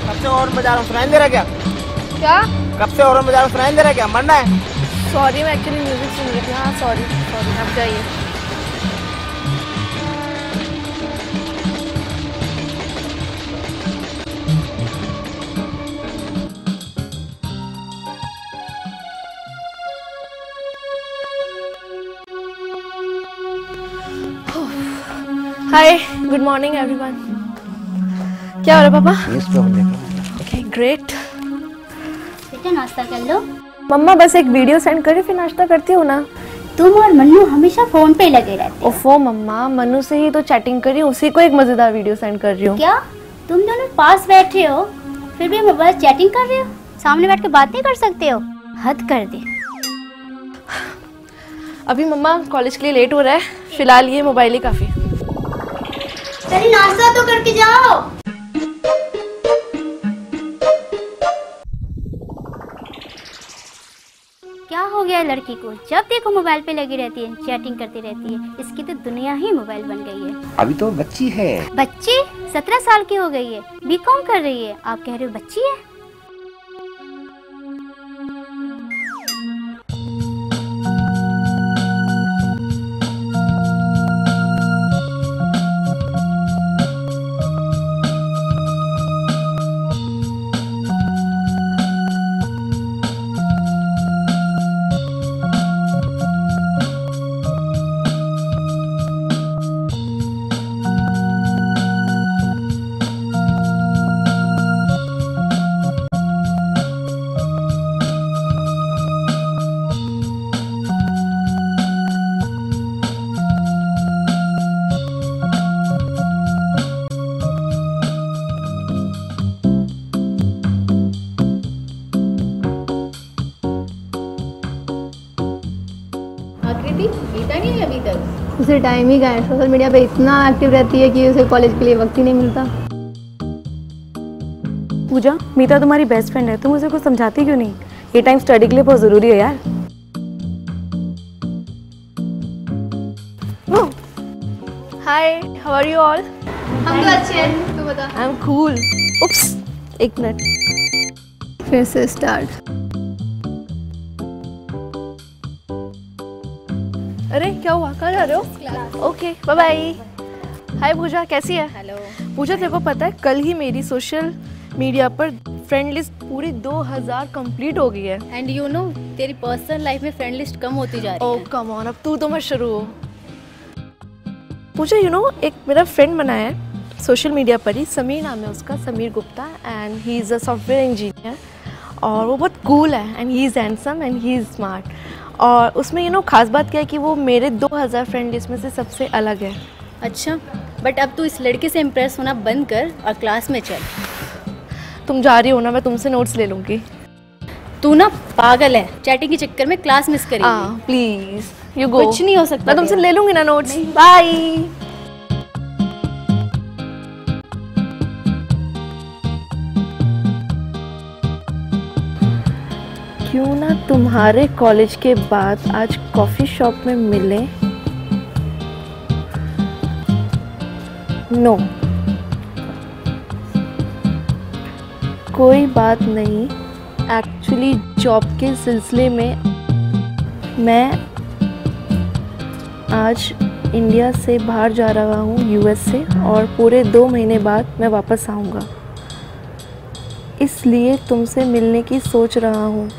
कब से और बजा रहा हूँ, सुनाई नहीं दे रहा क्या? क्या? कब से और बजा रहा हूँ, सुनाई नहीं दे रहा क्या? मरना है? सॉरी, मैं एक्चुअली म्यूजिक सुन रही थी। हाँ सॉरी सॉरी, आप जाइए। हाय, गुड मॉर्निंग एवरीवन। क्या हो रहा है पापा? Okay great. बेटा नाश्ता कर लो। मम्मा बस एक वीडियो सेंड करी, फिर नाश्ता करती हो ना। तुम और मन्नू हमेशा फोन पे लगे रहते हो। ओफो मम्मा, मन्नू से ही तो चैटिंग करी, उसी को एक मजेदार वीडियो सेंड कर रही हूँ। क्या तुम दोनों पास बैठे हो फिर भी मोबाइल चैटिंग कर रहे हो? सामने बैठ के बात नहीं कर सकते हो? हद कर दी। अभी मम्मा कॉलेज के लिए लेट हो रहा है, फिलहाल ये मोबाइल ही काफी। चलिए नाश्ता तो करके जाओ। क्या हो गया लड़की को? जब देखो मोबाइल पे लगी रहती है, चैटिंग करती रहती है। इसकी तो दुनिया ही मोबाइल बन गई है। अभी तो बच्ची है। बच्ची 17 साल की हो गई है, बीकॉम कर रही है। आप कह रहे हो बच्ची है? बीता नहीं है अभी तक? उसे टाइम ही कहाँ है, सोशल मीडिया पे इतना एक्टिव रहती है कि उसे कॉलेज के लिए वक्त ही नहीं मिलता। पूजा, मीता तुम्हारी बेस्ट फ्रेंड है, तुम उसे कुछ समझाती क्यों नहीं? ये टाइम स्टडी के लिए बहुत जरूरी है यार। हाय, हाउ आर यू ऑल? हम तो अच्छे हैं, तू बता। I am cool. उप्स, एक मिनट। फिर से स्टार्ट। अरे क्या हुआ, कहाँ जा रहे हो? Okay bye bye. Hi Pooja, कैसी है? हेलो पूजा, तेरे को पता है कल ही मेरी सोशल मीडिया पर फ्रेंड लिस्ट पूरी 2000 कंप्लीट हो गई है। एंड यू नो तेरी पर्सनल लाइफ में फ्रेंड लिस्ट कम होती जा रही है। ओह कम ऑन, अब तू तो मत शुरू हो। पूजा, यू नो एक मेरा फ्रेंड बनाया है सोशल मीडिया पर ही, समीर नाम है उसका, Sameer Gupta, and he is a software engineer और वो बहुत कूल है and he is handsome and he is smart. और उसमें यू नो खास बात क्या है कि वो मेरे 2000 फ्रेंड लिस्ट में से सबसे अलग है। अच्छा, बट अब तू इस लड़के से इम्प्रेस होना बंद कर और क्लास में चल। तुम जा रही हो ना, मैं तुमसे नोट्स ले लूँगी। तू ना पागल है, चैटिंग के चक्कर में क्लास मिस करेगी। Please you go. कुछ नहीं हो सकता, मैं तुमसे ले लूँगी ना नोट्स। बाय। क्यों ना तुम्हारे कॉलेज के बाद आज कॉफ़ी शॉप में मिले? नो, कोई बात नहीं। एक्चुअली जॉब के सिलसिले में मैं आज इंडिया से बाहर जा रहा हूँ यूएस से, और पूरे 2 महीने बाद मैं वापस आऊँगा, इसलिए तुमसे मिलने की सोच रहा हूँ।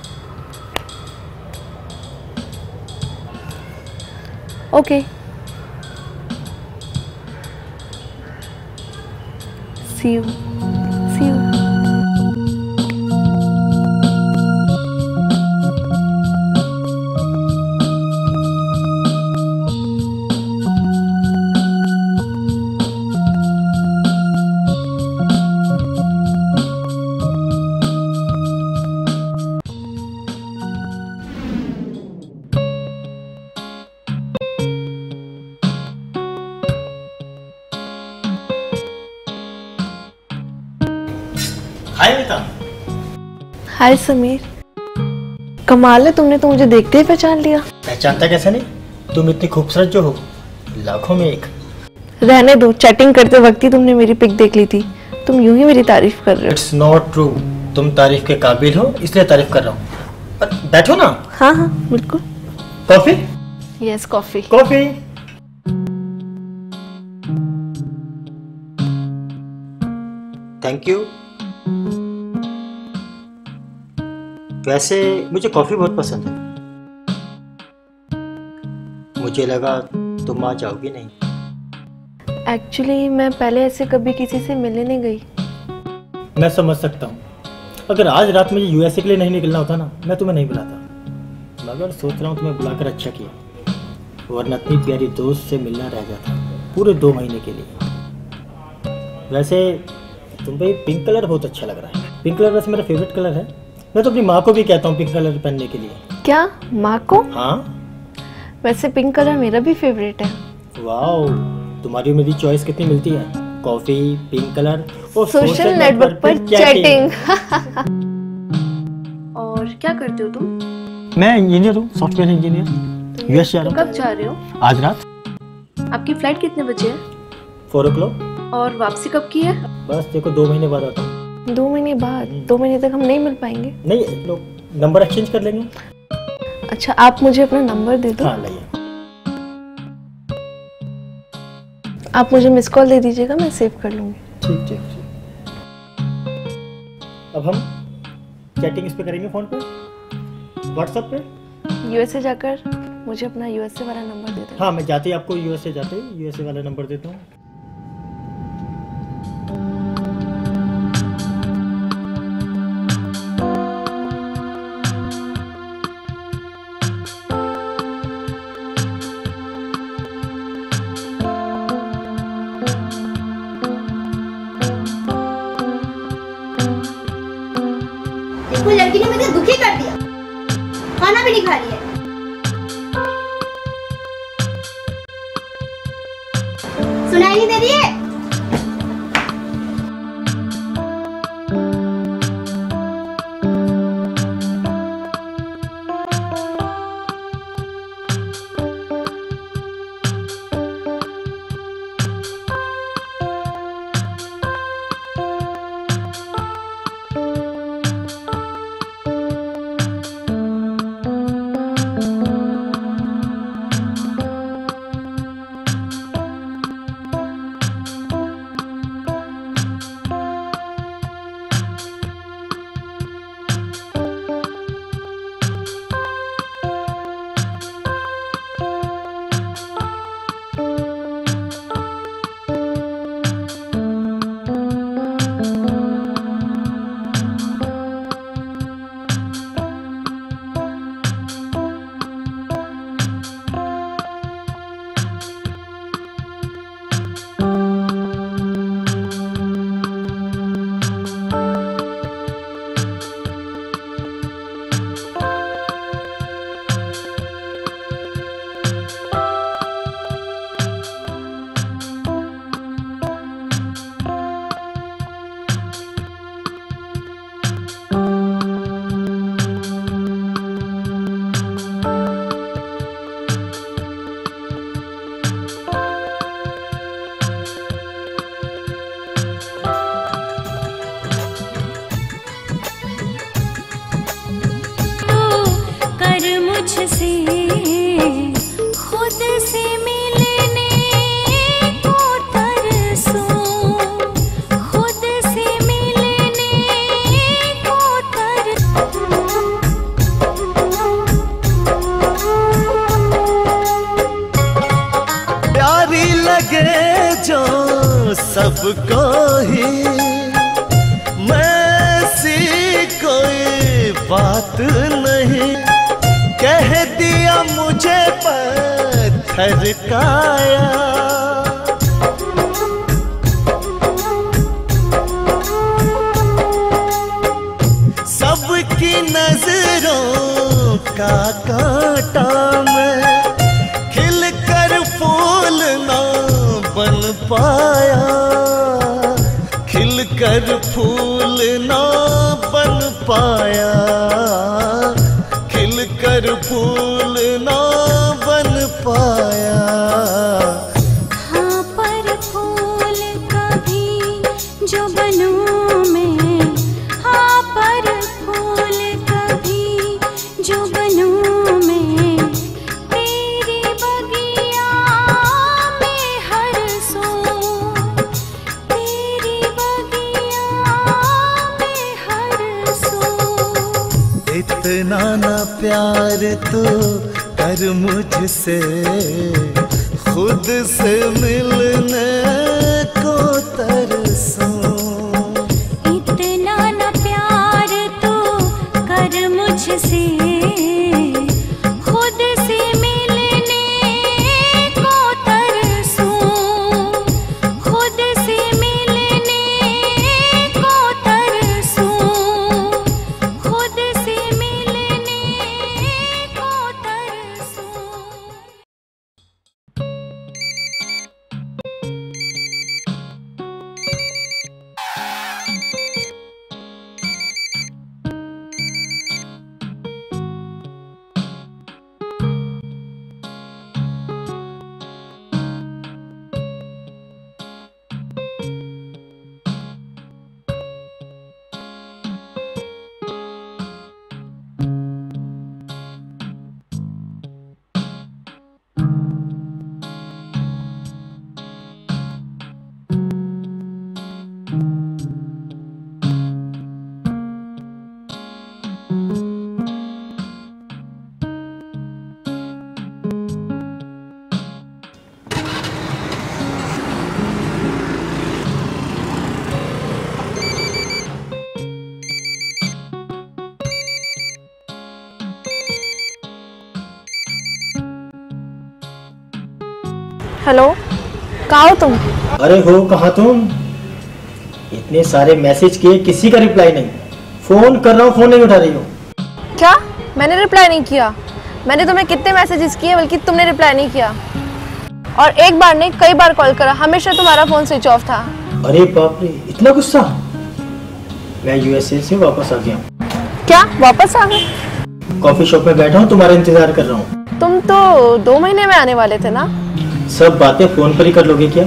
Okay, see you, see you. Hi बेटा। हाय समीर, कमाल है, तुमने तो मुझे देखते ही पहचान लिया। पहचानता कैसे नहीं, तुम इतनी खूबसूरत जो हो, लाखों में एक। रहने दो, चैटिंग करते वक्त ही तुमने मेरी पिक देख ली थी। तुम यूं ही मेरी तारीफ कर रहे हो। इट्स नॉट ट्रू, तुम तारीफ के काबिल हो इसलिए तारीफ कर रहा हूँ। बैठो ना। हाँ हाँ बिल्कुल। Coffee? Yes, coffee. Coffee. Thank you. वैसे मुझे कॉफी बहुत पसंद है। मुझे लगा तुम आ जाओगी नहीं। एक्चुअली मैं पहले ऐसे कभी किसी से मिलने नहीं गई। मैं समझ सकता हूँ, अगर आज रात मुझे यूएसए के लिए नहीं निकलना होता ना, मैं तुम्हें नहीं बुलाता। मगर सोच रहा हूँ तुम्हें बुलाकर अच्छा किया, वरना इतनी प्यारी दोस्त से मिलना रह जाता पूरे 2 महीने के लिए। वैसे तुम पे पिंक कलर बहुत अच्छा लग रहा है। पिंक कलर वैसे मेरा फेवरेट कलर है। मैं तो अपनी माँ को भी कहता हूँ पिंक कलर पहनने के लिए। क्या, माँ को? हाँ। वैसे पिंक कलर मेरा भी फेवरेट है। वाओ, तुम्हारी मेरी चॉइस कितनी मिलती है। कॉफी, पिंक कलर और सोशल नेटवर्क पर चैटिंग। और क्या करते हो तुम? मैं इंजीनियर हूँ, सॉफ्टवेयर इंजीनियर। यूएस जा रहा हूँ। कब जा रहे हो? आज रात। आपकी फ्लाइट कितने बजे है? 4 o'clock। और वापसी कब की है? बस देखो 2 महीने बाद आता हूँ। 2 महीने बाद? 2 महीने तक हम नहीं मिल पाएंगे। नहीं, लोग नंबर एक्सचेंज कर लेंगे। अच्छा, आप मुझे अपना नंबर दे दो। हाँ लाइए। आप मुझे मिस कॉल दे दीजिएगा, मैं सेव कर लूँगी। ठीक ठीक। अब हम चैटिंग इस पे करेंगे, फ़ोन पे, व्हाट्सएप पे। यूएसए जाकर मुझे अपना यूएसए वाला नंबर दे दो। हाँ, मैं जाते ही आपको यूएसए वाला नंबर देता हूँ। देखो लड़की ने मुझे दुखी कर दिया, खाना भी नहीं खा लिया। सुनाई नहीं दे रही है? सबको ही, मैं सी कोई बात नहीं, कह दिया मुझे पत्थर काया। सबकी नजरों का कांटा मैं, खिल कर फूल ना बन पाया, खिल कर फूल ना बन पाया, खिल कर फूल ना बन पाया। हाँ पर फूल कभी जो बनूं मैं, हाँ पर फूल कभी जो बनूं मैं, तेरी बगिया में हर सो, तेरी बगिया में हर सो। इतना ना प्यार तो कर मुझसे, खुद से मिलने को तरसूं। इतना न प्यार तो कर मुझसे, खुद से मिलने को तरसूं, खुद से मिलने को तरसूं, खुद से मिलने को तरसूं। हेलो, कहाँ हो तुम? अरे हो कहाँ तुम? इतने सारे मैसेज किए, किसी का रिप्लाई नहीं। फोन कर रहा हूँ, फोन नहीं उठा रही हो। क्या? मैंने रिप्लाई नहीं किया? मैंने तुम्हें कितने मैसेजेस किए, बल्कि तुमने रिप्लाई नहीं किया। और एक बार नहीं, कई बार कॉल करा, हमेशा तुम्हारा फोन स्विच ऑफ था। अरे बाप रे, इतना गुस्सा? मैं यूएसए से वापस आ गया हूँ। क्या वापस आ गए? कॉफी शॉप में बैठा हूँ, तुम्हारा इंतजार कर रहा हूँ। तुम तो 2 महीने में आने वाले थे ना? सब बातें फोन पर ही कर लोगे क्या?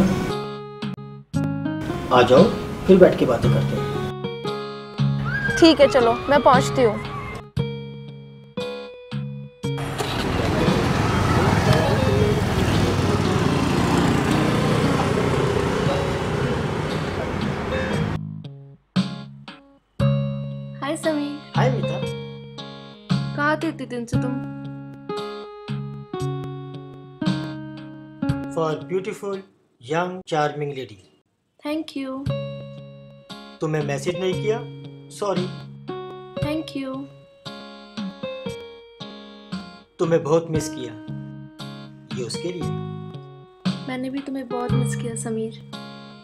आ जाओ, फिर बैठ के बातें करते हैं। ठीक है, चलो मैं पहुंचती हूँ। हाय समीर। हाय मीता। कहाँ थे इतने दिन से तुम? For beautiful young charming lady. Thank you. तुम्हें मैसेज नहीं किया, सॉरी। Thank you. तुम्हें बहुत मिस किया, ये उसके लिए। मैंने भी तुम्हें बहुत मिस किया समीर।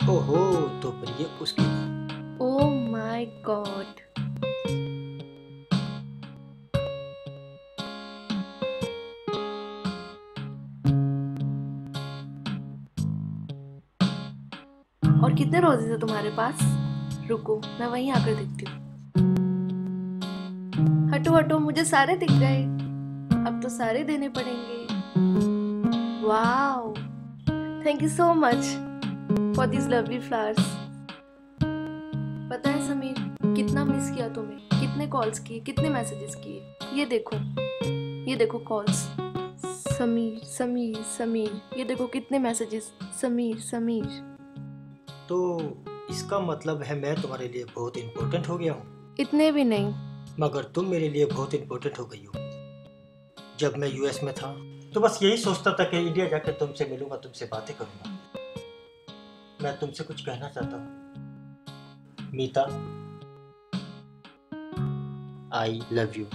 ओहो, तो फिर ये उसके लिए। Oh my God. और कितने रोजेस है तुम्हारे पास? रुको, मैं वहीं आकर देखती हूँ। हटो हटो, मुझे सारे दिख गए। अब तो सारे देने पड़ेंगे। Wow, thank you so much for this lovely flowers. पता है समीर, कितना मिस किया तुम्हें, कितने कॉल्स किए, कितने मैसेजेस किए। ये देखो कॉल्स। समीर समीर समीर, ये देखो कितने मैसेजेस। समीर समीर। तो इसका मतलब है मैं तुम्हारे लिए बहुत इम्पोर्टेंट हो गया हूँ? इतने भी नहीं, मगर तुम मेरे लिए बहुत इम्पोर्टेंट हो गई हो। जब मैं यूएस में था तो बस यही सोचता था कि इंडिया जाकर तुमसे मिलूंगा, तुमसे बातें करूंगा। मैं तुमसे कुछ कहना चाहता हूँ मीता। आई लव यू।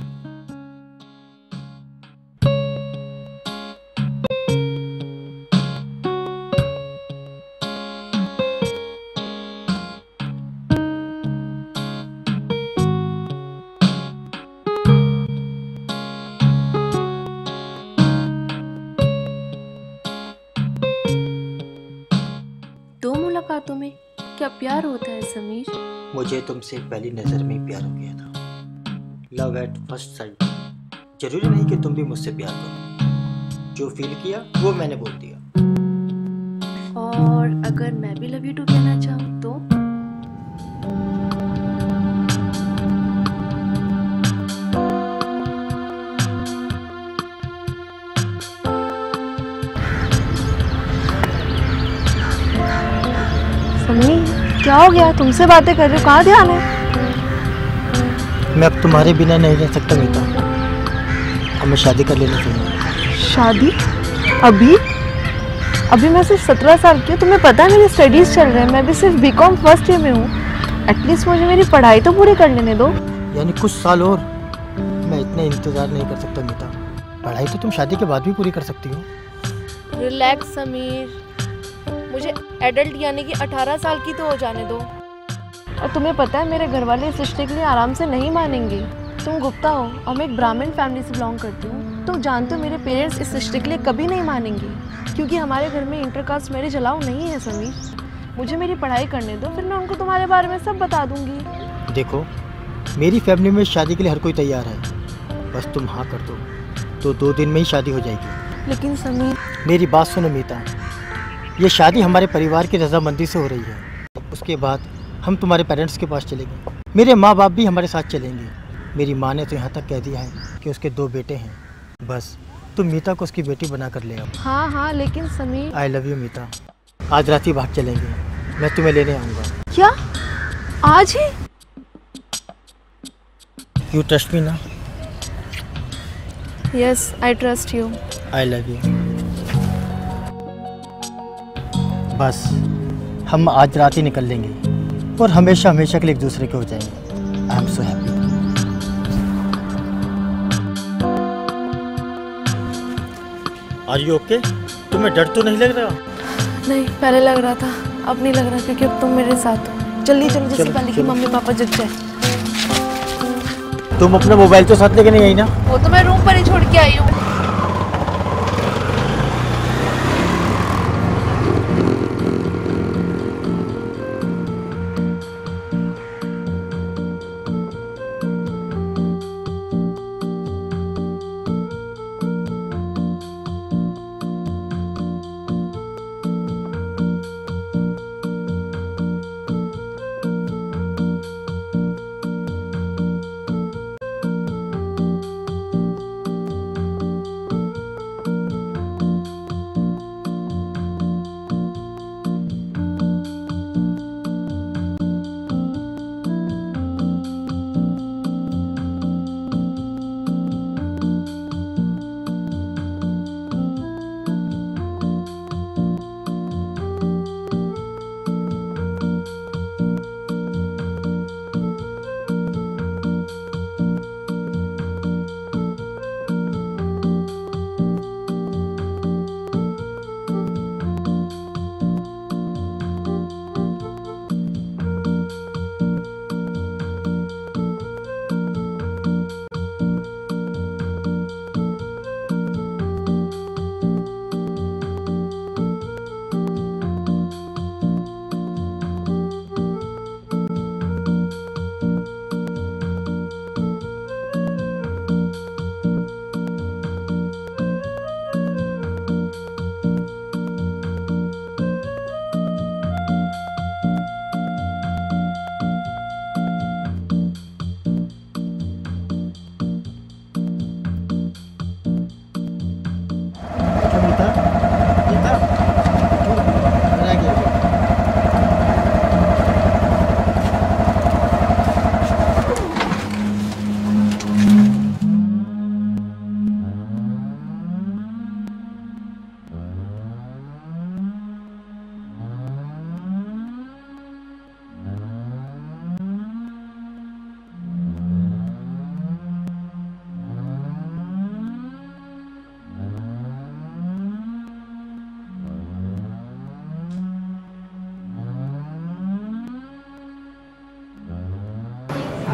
दो मुलाकातों में क्या प्यार होता है समीर? मुझे तुमसे पहली नजर में ही प्यार हो गया था। Love at first sight. जरूरी नहीं कि तुम भी मुझसे प्यार करो। जो फील किया वो मैंने बोल दिया। और अगर मैं भी लव यू टू कहना चाहूँ तो? समीर क्या हो गया? तुमसे बातें कर रही हो, कहाँ ध्यान है? मैं अब तुम्हारे बिना नहीं रह सकता मीता। हमें शादी कर लेनी चाहिए। शादी? अभी? अभी मैं सिर्फ 17 साल की हूँ। तुम्हें पता है मेरी स्टडीज चल रहे हैं। मैं भी सिर्फ बीकॉम फर्स्ट ईयर में हूँ। एटलीस्ट मुझे मेरी पढ़ाई तो पूरी कर लेने दो। यानी कुछ साल और? मैं इतना इंतजार नहीं कर सकता मीता। पढ़ाई तो तुम शादी के बाद भी पूरी कर सकती हो। रिलैक्स समीर, मुझे एडल्ट यानी कि 18 साल की तो हो जाने दो। और तुम्हें पता है मेरे घर वाले इस रिश्ते के लिए आराम से नहीं मानेंगे। तुम गुप्ता हो और मैं एक ब्राह्मण फैमिली से बिलोंग करती हूँ। तुम जानते हो मेरे पेरेंट्स इस रिश्ते के लिए कभी नहीं मानेंगे, क्योंकि हमारे घर में इंटरकास्ट मैरिज अलाउ नहीं है समीर। मुझे मेरी पढ़ाई करने दो, फिर मैं उनको तुम्हारे बारे में सब बता दूंगी। देखो, मेरी फैमिली में शादी के लिए हर कोई तैयार है। बस तुम हाँ कर दो तो 2 दिन में ही शादी हो जाएगी। लेकिन समीर, मेरी बात सुनो मीता। ये शादी हमारे परिवार की रजामंदी से हो रही है। उसके बाद हम तुम्हारे पेरेंट्स के पास चलेंगे। मेरे माँ बाप भी हमारे साथ चलेंगे। मेरी माँ ने तो यहाँ तक कह दिया है कि उसके 2 बेटे हैं। बस तुम मीता को उसकी बेटी बना कर ले आओ। हाँ हाँ, लेकिन समीर। आई लव यू मीता। आज रात ही बाहर चलेंगे। मैं तुम्हें लेने आऊँगा। क्या आज ही? यू ट्रस्ट मी ना? Yes, I trust you. I love you. बस हम आज रात ही निकल लेंगे और हमेशा हमेशा के लिए एक दूसरे के हो जाएंगे। I am so happy. Are you okay? तुम्हें डर तो नहीं लग रहा? नहीं, पहले लग रहा था, अब नहीं लग रहा, क्योंकि अब तुम मेरे साथ हो। जल्दी चलो, जिससे पहले कि मम्मी पापा जग जाए। तुम अपना मोबाइल तो साथ लेके नहीं आई ना? वो तो मैं रूम पर ही छोड़ के आई हूँ।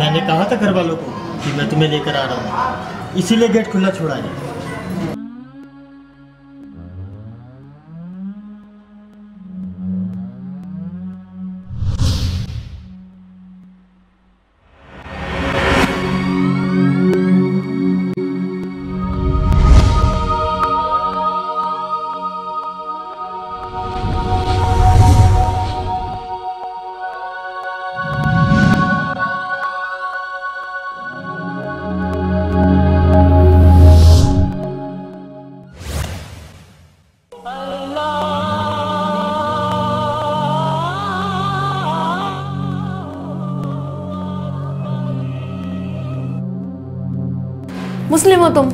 मैंने कहा था घर वालों को कि मैं तुम्हें लेकर आ रहा हूँ, इसीलिए गेट खुला छोड़ा है। मुस्लिम हो तुम,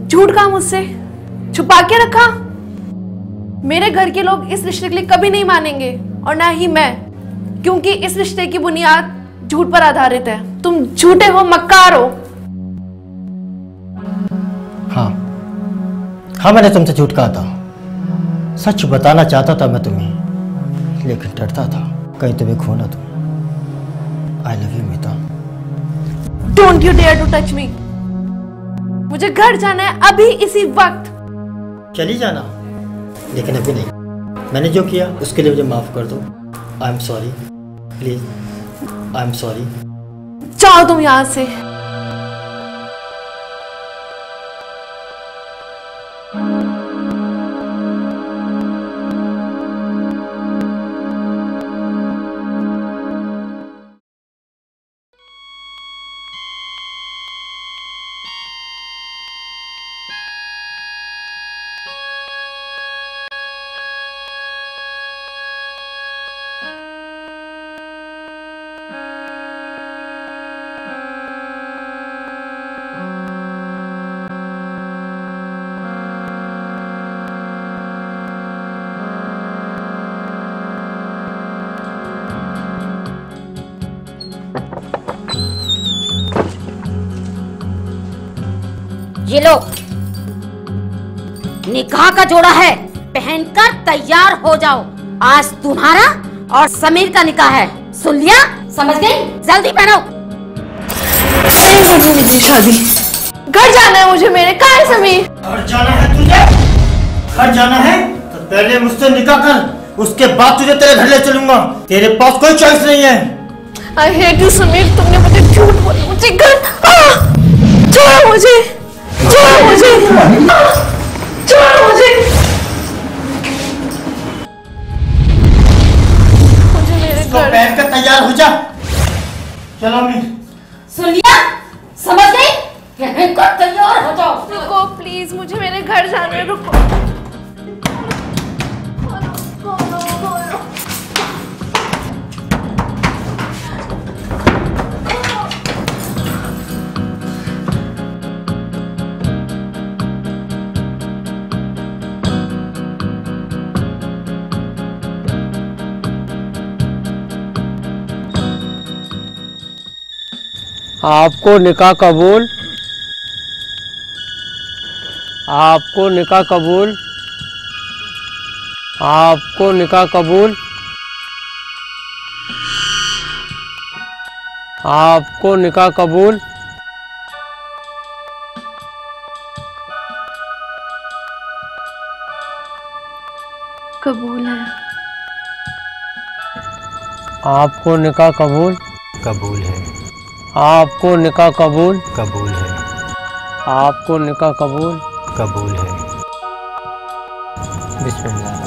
झूठ कहा मुझसे, छुपा के रखा। मेरे घर के लोग इस रिश्ते के लिए कभी नहीं मानेंगे और ना ही मैं, क्योंकि इस रिश्ते की बुनियाद झूठ पर आधारित है। तुम झूठे हो, मक्कार हो। हाँ, मैंने तुमसे झूठ कहा था। सच बताना चाहता था मैं तुम्हें, लेकिन डरता था कहीं तुम्हें खो ना दूं। I love you Meeta. Don't you dare to touch me. मुझे घर जाना है अभी, इसी वक्त। चली जाना, लेकिन अभी नहीं। मैंने जो किया उसके लिए मुझे माफ कर दो। I am sorry, please, I am sorry. जाओ तुम यहां से। ये लो, निकाह का जोड़ा है, पहनकर तैयार हो जाओ। आज तुम्हारा और समीर का निकाह है, सुन लिया? समझ गई? जल्दी पहनो। नहीं होगी मेरी शादी। घर जाना है मुझे मेरे। कहाँ है समीर? घर जाना है तुझे? घर जाना है तो पहले मुझसे निकाह कर, उसके बाद तुझे तेरे घर ले चलूंगा। तेरे पास कोई चॉइस नहीं है। I hate you समीर, तुमने मुझे झूठ बोला। मुझे घर छोड़ो, मुझे छोड़ो, मुझे छोड़ो, मुझे मेरे घर। पहन कर तैयार हो जा। चलो मैं। सुन लिया? समझ गई? पहनकर तैयार हो जाओ। रुको प्लीज, मुझे मेरे घर जाना है। रुको। आपको निकाह कबूल, आपको निकाह कबूल, आपको निकाह कबूल, आपको निकाह कबूल। कबूल है। आपको निकाह कबूल, कबूल है। आपको निकाह कबूल, कबूल है। आपको निकाह कबूल, कबूल है। बिस्मिल्लाह।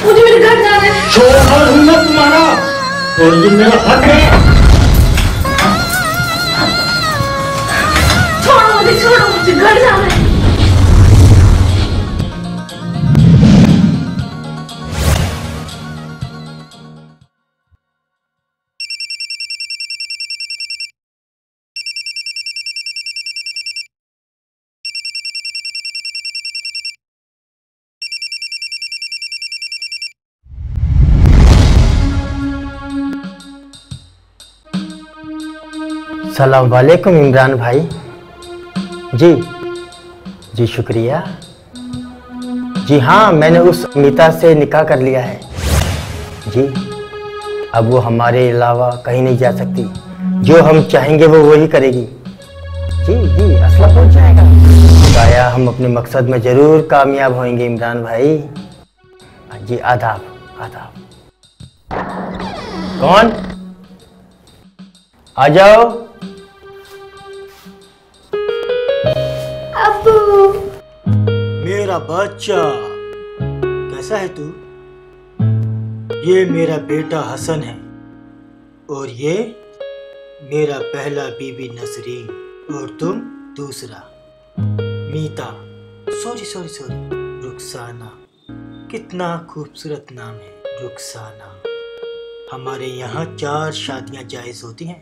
मुझे मेरे घर जाना है। छोड़ो तुम्हारा, और ये मेरा हक है। छोड़ो, मुझे घर जाना है। अस्सलाम वालेकुम इमरान भाई। जी जी शुक्रिया। जी हाँ, मैंने उस मीता से निकाह कर लिया है जी। अब वो हमारे अलावा कहीं नहीं जा सकती। जो हम चाहेंगे वो वही करेगी। जी जी, असला पहुंच जाएगा। गाया हम अपने मकसद में जरूर कामयाब होंगे इमरान भाई। जी आदाब आदाब। कौन? आ जाओ। अब्बू। मेरा बच्चा, कैसा है तू? ये मेरा बेटा हसन है और ये मेरा पहला बीबी नसरीन और तुम दूसरा Meeta. Sorry sorry sorry, Rukhsana. कितना खूबसूरत नाम है रुखसाना। हमारे यहाँ 4 शादियाँ जायज होती हैं।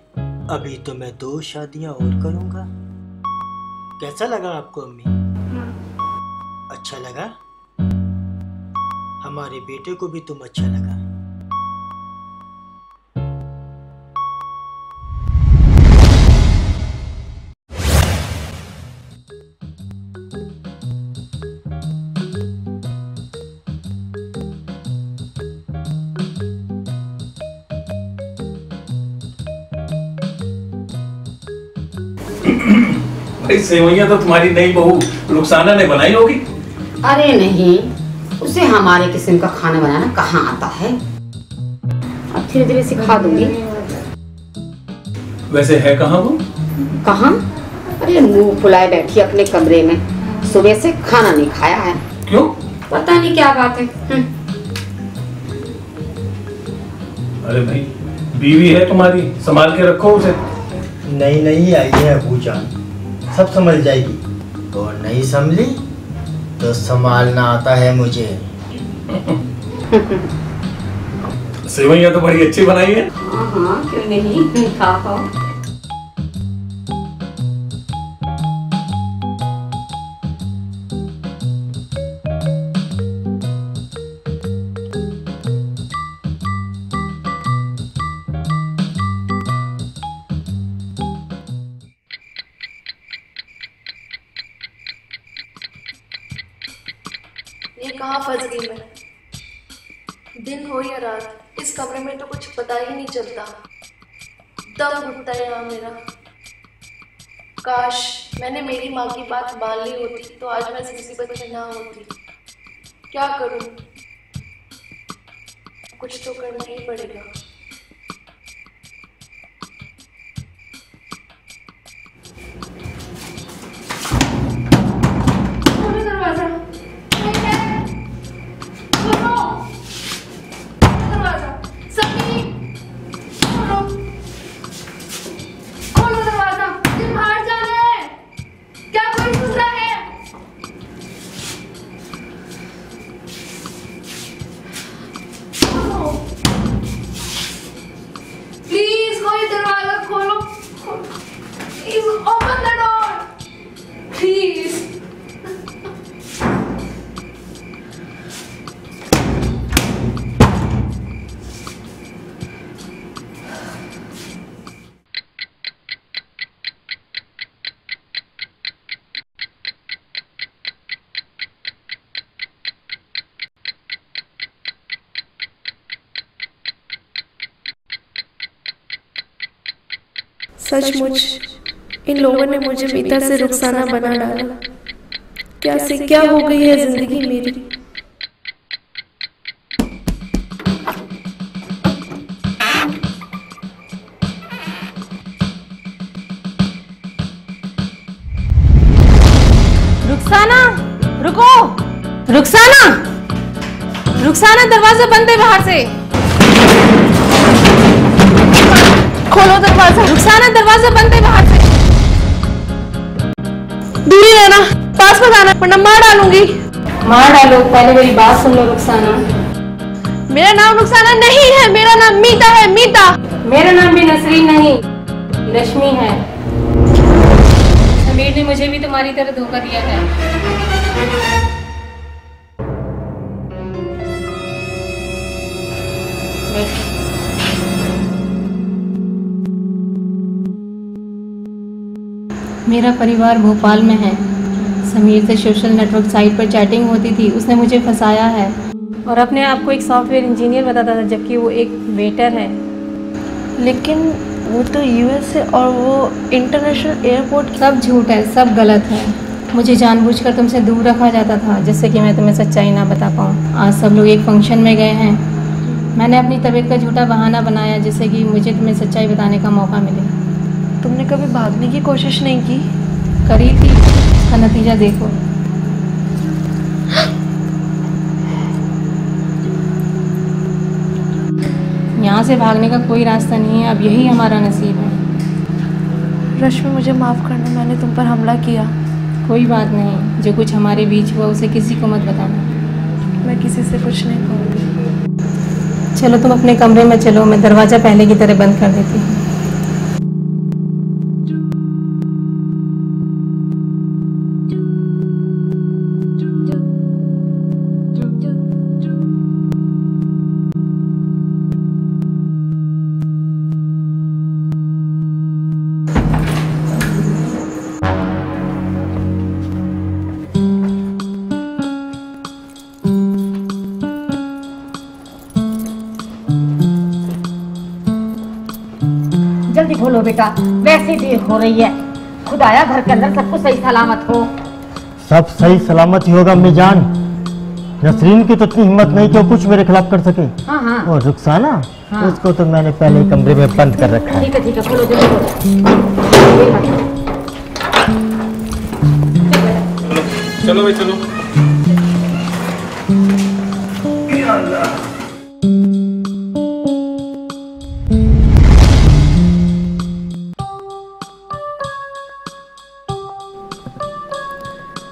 अभी तो मैं 2 शादियाँ और करूँगा। कैसा लगा आपको अम्मी? अच्छा लगा? हमारे बेटे को भी तुम अच्छा लगा। भाई सेवइयां तो तुम्हारी नई बहू रुखसाना ने बनाई होगी। अरे नहीं, उसे हमारे किस्म का खाना बनाना कहाँ आता है। अब धीरे धीरे सिखा दूंगी। वैसे है कहाँ वो? कहाँ? अरे मुंह फुलाए बैठी अपने कमरे में। सुबह से खाना नहीं खाया है। क्यों? पता नहीं क्या बात है। अरे भाई, बीवी है तुम्हारी, संभाल के रखो उसे। नहीं नहीं, आई है अबू जान, सब समझ जाएगी। और नहीं संभली तो संभालना आता है मुझे। सेवइयां तो बड़ी अच्छी बनाई है। हाँ, क्यों नहीं, खा पाओ। ये कहाँ फंस गई मैं? दिन हो या रात, इस कमरे में तो कुछ पता ही नहीं चलता। दम घुटता है यहाँ मेरा। काश मैंने मेरी माँ की बात मान ली होती तो आज मैं किसी बच्चे ना होती। क्या करूँ? कुछ तो करना ही पड़ेगा। दरवाजा खोलो दरवाजा। मुझे बाहर जाना है। क्या कोई सुन रहा है? प्लीज कोई दरवाजा खोलो। Please open the door please. सचमुच इन लोगों ने मुझे मीता से रुखसाना बना डाला। क्या से क्या हो गई है जिंदगी मेरी। रुखसाना, रुको। रुखसाना, रुखसाना, दरवाजा बंद है बाहर से। खोलो दरवाजा। रुखसाना, दरवाजा बंद है बाहर से। दूरी रहना, पास मत आना वरना मार डालूंगी। मार डालो, पहले मेरी बात सुन लो रुखसाना। मेरा नाम रुखसाना नहीं है, मेरा नाम मीता है। मीता। मेरा नाम भी नसरीन नहीं, रश्मि है। समीर ने मुझे भी तुम्हारी तरह धोखा दिया है। मेरा परिवार भोपाल में है। समीर से सोशल नेटवर्क साइट पर चैटिंग होती थी, उसने मुझे फंसाया है और अपने आप को एक सॉफ्टवेयर इंजीनियर बताता था, जबकि वो एक वेटर है। लेकिन वो तो यूएस है और वो इंटरनेशनल एयरपोर्ट। सब झूठ है, सब गलत है। मुझे जानबूझकर तुमसे दूर रखा जाता था जिससे कि मैं तुम्हें सच्चाई ना बता पाऊँ। आज सब लोग एक फंक्शन में गए हैं, मैंने अपनी तबीयत का झूठा बहाना बनाया जिससे कि मुझे तुम्हें सच्चाई बताने का मौका मिले। तुमने कभी भागने की कोशिश नहीं की? करी थी, उसका नतीजा देखो। यहाँ से भागने का कोई रास्ता नहीं है, अब यही हमारा नसीब है। रश्मि, मुझे माफ़ करना, मैंने तुम पर हमला किया। कोई बात नहीं, जो कुछ हमारे बीच हुआ उसे किसी को मत बताना। मैं किसी से कुछ नहीं कहूँगी। चलो तुम अपने कमरे में चलो, मैं दरवाज़ा पहले की तरह बंद कर देती हूँ। जल्दी खोलो बेटा, वैसे देर हो रही है। खुदाया घर के अंदर सब कुछ सही सलामत हो। सब सही सलामत ही होगा अम्मी जान। नसरीन की तो इतनी हिम्मत नहीं कि वो कुछ मेरे खिलाफ कर सके। हाँ हाँ। और रुखसाना, हाँ। उसको तो मैंने पहले ही कमरे में बंद कर रखा है। ठीक है, खोलो जल्दी खोलो। चलो भाई चलो।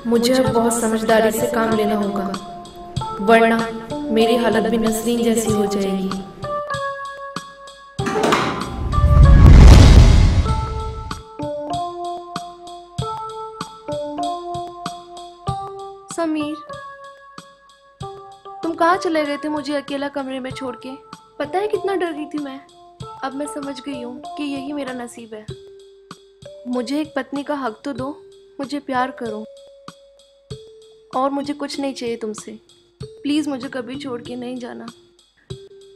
मुझे अब बहुत समझदारी से काम लेना होगा, वरना मेरी हालत भी नसरीन जैसी हो जाएगी। समीर, तुम कहाँ चले गए थे मुझे अकेला कमरे में छोड़ के? पता है कितना डर गई थी मैं। अब मैं समझ गई हूँ कि यही मेरा नसीब है। मुझे एक पत्नी का हक तो दो, मुझे प्यार करो, और मुझे कुछ नहीं चाहिए तुमसे। प्लीज़ मुझे कभी छोड़ के नहीं जाना,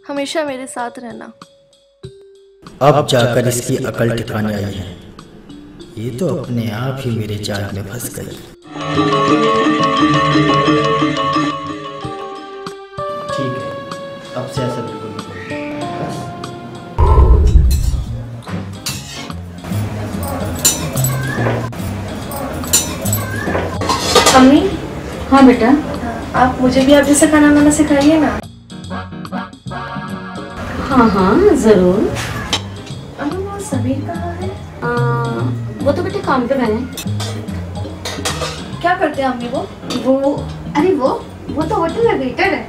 हमेशा मेरे साथ रहना। अब जाकर इसकी अकल ठिकाने आई है। ये तो अपने आप ही मेरे जाल में फंस गई। ठीक है, अब से ऐसा बिल्कुल नहीं करूँगा। अम्मी। हाँ बेटा। आप मुझे भी आप जैसे खाना बनाना सिखाइए ना। हाँ हाँ जरूर। अम्मी, वो समीर कहाँ है? वो तो बेटे काम पे गए हैं। क्या करते हैं अम्मी वो? अरे वो तो होटल में वेटर है।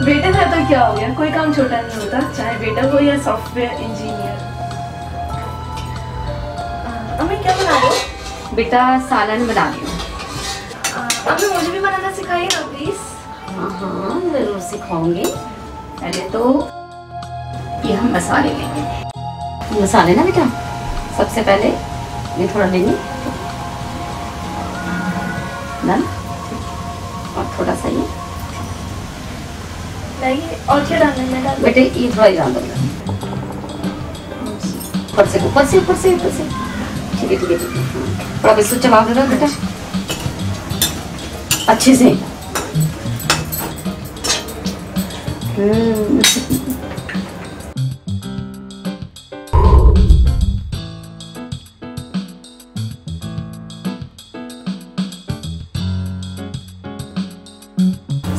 वेटर है तो क्या हो गया, कोई काम छोटा नहीं होता, चाहे वेटर हो या सॉफ्टवेयर इंजीनियर। अम्मी क्या बना रहे हो? बेटा सालन बना रही हूँ। अम्मी मुझे भी बनाना सिखाइए ना प्लीज। हाँ जरूर सिखाऊंगी। पहले तो ये हम मसाले लेंगे। मसाले ना बेटा, सबसे पहले ये थोड़ा लेंगे ना, और थोड़ा सा ये नहीं, और क्या डालना है? डाल बेटे ये थोड़ा ही डाल दो। ऊपर से ऊपर से ऊपर से ऊपर से। ठीक है ठीक है ठीक है। थोड़ा बिस्कुट चबा दो बेटा अच्छे से।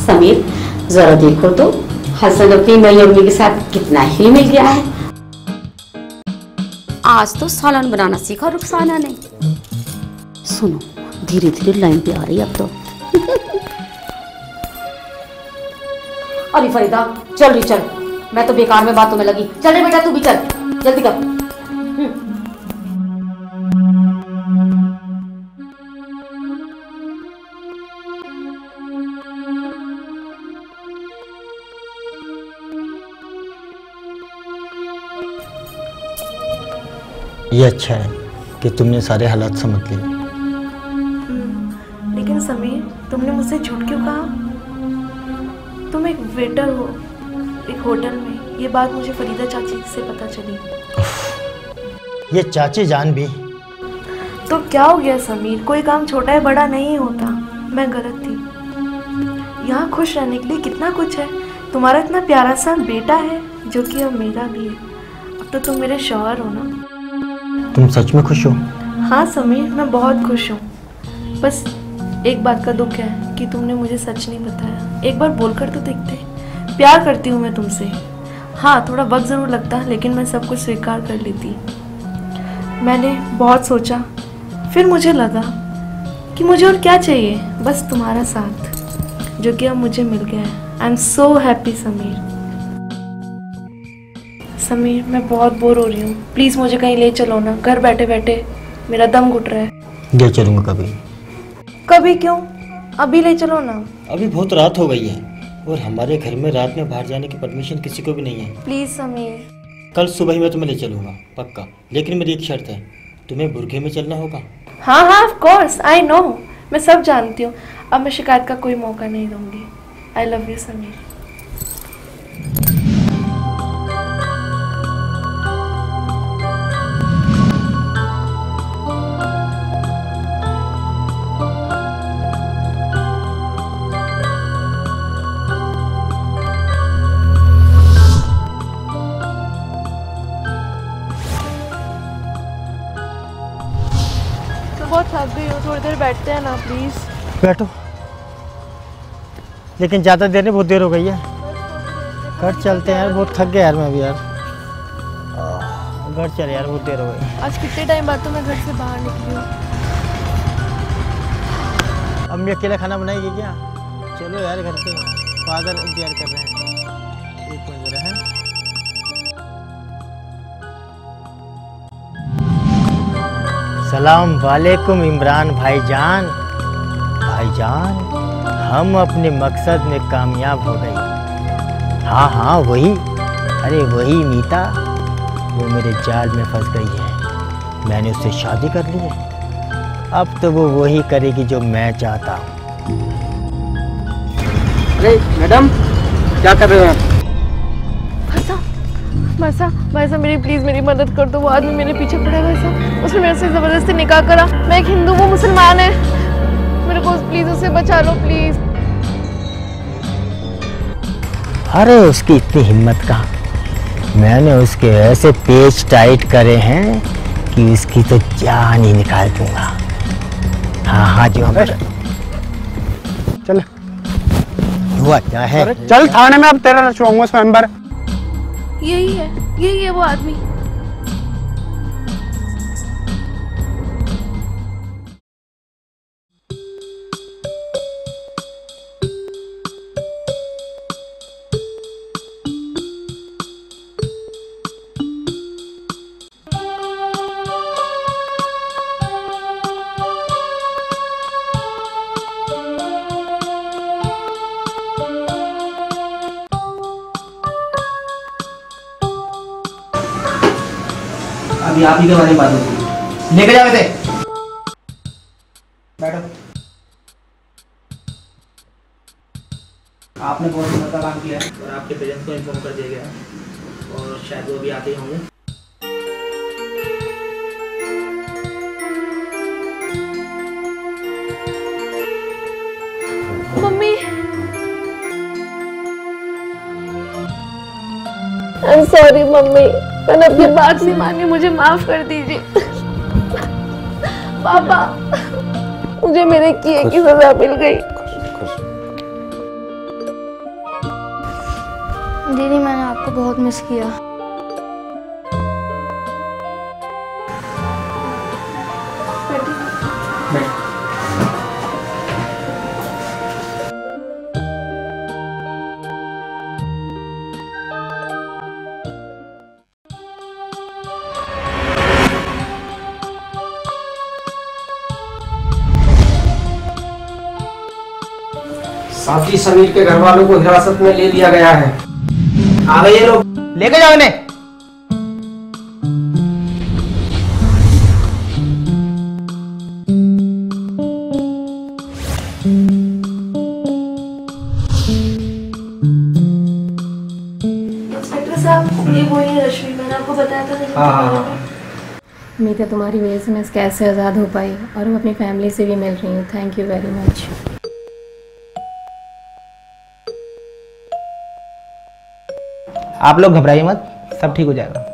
समीर जरा देखो तो हसन अपनी नई अम्मी के साथ कितना ही मिल गया है। आज तो सालन बनाना सीखा रुखसाना ने। सुनो धीरे धीरे लाइन पे आ रही अब तो। अरे फरीदा चल रही चल, मैं तो बेकार में बातों में लगी। चल रे बेटा तू भी चल, जल्दी कर। ये अच्छा है कि तुमने सारे हालात समझ लिए। लेकिन समीर, तुमने मुझसे झूठ क्यों कहा? तुम एक वेटर हो एक होटल में। ये बात मुझे फरीदा चाची से पता चली। ये चाची जान भी। तो क्या हो गया समीर? कोई काम छोटा है बड़ा नहीं होता। मैं गलत थी। यहाँ खुश रहने के लिए कितना कुछ है। तुम्हारा इतना प्यारा सा बेटा है जो कि अब मेरा भी है। अब तो तुम मेरे शौहर हो ना। तुम सच में खुश हो? हाँ समीर, मैं बहुत खुश हूँ। बस एक बात का दुख है कि तुमने मुझे सच नहीं बताया। एक बार बोलकर तो देखते। प्यार करती हूँ मैं तुमसे। हाँ, थोड़ा वक्त ज़रूर लगता, लेकिन मैं सब कुछ स्वीकार कर लेती। मैंने बहुत सोचा, फिर मुझे लगा कि मुझे और क्या चाहिए, बस तुम्हारा साथ, जो कि अब मुझे मिल गया है। आई am so happy Sameer. Sameer, मैं बहुत बोर हो रही हूँ। प्लीज़ मुझे कहीं ले चलो ना। घर बैठे बैठे मेरा दम घुट रहा है। ले चलूँगा कभी। कभी क्यों? अभी ले चलो ना। अभी बहुत रात हो गई है और हमारे घर में रात में बाहर जाने की परमिशन किसी को भी नहीं है। प्लीज़ समीर। कल सुबह ही मैं तुम्हें ले चलूँगा पक्का, लेकिन मेरी एक शर्त है, तुम्हें बुर्के में चलना होगा। हाँ हाँ, ऑफ कोर्स, आई नो, मैं सब जानती हूँ। अब मैं शिकायत का कोई मौका नहीं दूंगी। आई लव यू समीर। बहुत थक गई हूँ, थोड़ी देर बैठते हैं ना प्लीज़। बैठो, लेकिन ज़्यादा देर नहीं, बहुत देर हो गई है। घर चलते हैं यार, बहुत थक गया यार मैं अभी यार। घर चल यार, बहुत देर हो गई। आज कितने टाइम बाद तो मैं घर से बाहर निकली हूँ। अम्मी अकेला खाना बनाएगी क्या? चलो यार घर पे, फादर इंतजार कर रहे हैं। एक मिनट जरा है। सलाम वालेकुम इमरान भाईजान। भाईजान, हम अपने मकसद में कामयाब हो गए। हाँ हाँ वही, अरे वही मीता, वो मेरे जाल में फंस गई है। मैंने उससे शादी कर ली है। अब तो वो वही करेगी जो मैं चाहता हूँ। अरे मैडम, क्या कर रहे हैं? भाई साहब मेरी प्लीज़ मेरी मदद कर दो। वो आदमी मेरे पीछे पड़ा है भाई साहब। उसने मेरे से ज़बरदस्ती निकाह करा। मैं एक हिंदू, वो मुसलमान है। मेरे को प्लीज़ उससे बचा लो प्लीज़। अरे उसकी इतनी हिम्मत कहाँ। मैंने उसके ऐसे पेच टाइट करे हैं कि उसकी तो जान ही निकाल दूंगा। हाँ हाँ जो चल हुआ क्या है? चल थाने में, अब तेरा रचवाऊंगा उस मेंबर। यही है वो आदमी। अभी आप ही के बारे में बात होती। लेके जाओ इसे। बैठो। आपने बहुत हिम्मत का काम किया है और आपके पेरेंट्स को इन्फॉर्म कर दिया गया है और शायद वो अभी आते ही होंगे। Mummy, I am sorry mummy, मैंने अपनी बात नहीं मानी, मुझे माफ कर दीजिए। पापा, मुझे मेरे किए की सजा मिल गई। दीदी, मैंने आपको बहुत मिस किया। साथी समीर के घर वालों को हिरासत में ले लिया गया है। आ गए ये लोग, लेके जाओ इन्हें। हाँ हाँ हाँ। उम्मीद है तुम्हारी वजह से मैं इस कैद से आज़ाद हो पाई और मैं अपनी फैमिली से भी मिल रही हूँ। Thank you very much. आप लोग घबराइए मत, सब ठीक हो जाएगा।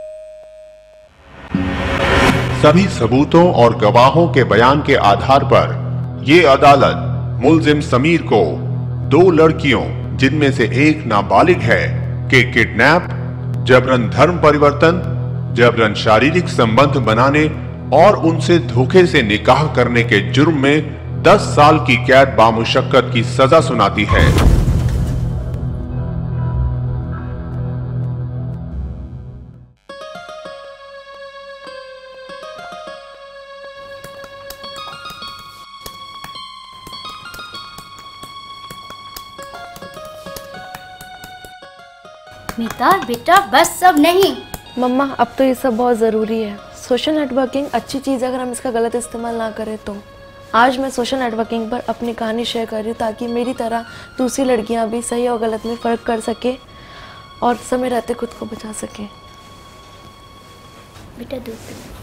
सभी सबूतों और गवाहों के बयान के आधार पर ये अदालत मुलजिम समीर को 2 लड़कियों, जिनमें से एक नाबालिग है, के किडनैप, जबरन धर्म परिवर्तन, जबरन शारीरिक संबंध बनाने और उनसे धोखे से निकाह करने के जुर्म में 10 साल की कैद बामुशक्कत की सजा सुनाती है। मीता बेटा बस सब नहीं। मम्मा अब तो ये सब बहुत ज़रूरी है। सोशल नेटवर्किंग अच्छी चीज़ है अगर हम इसका गलत इस्तेमाल ना करें तो। आज मैं सोशल नेटवर्किंग पर अपनी कहानी शेयर कर रही हूँ ताकि मेरी तरह दूसरी लड़कियाँ भी सही और गलत में फ़र्क कर सकें और समय रहते खुद को बचा सकें। बेटा दूध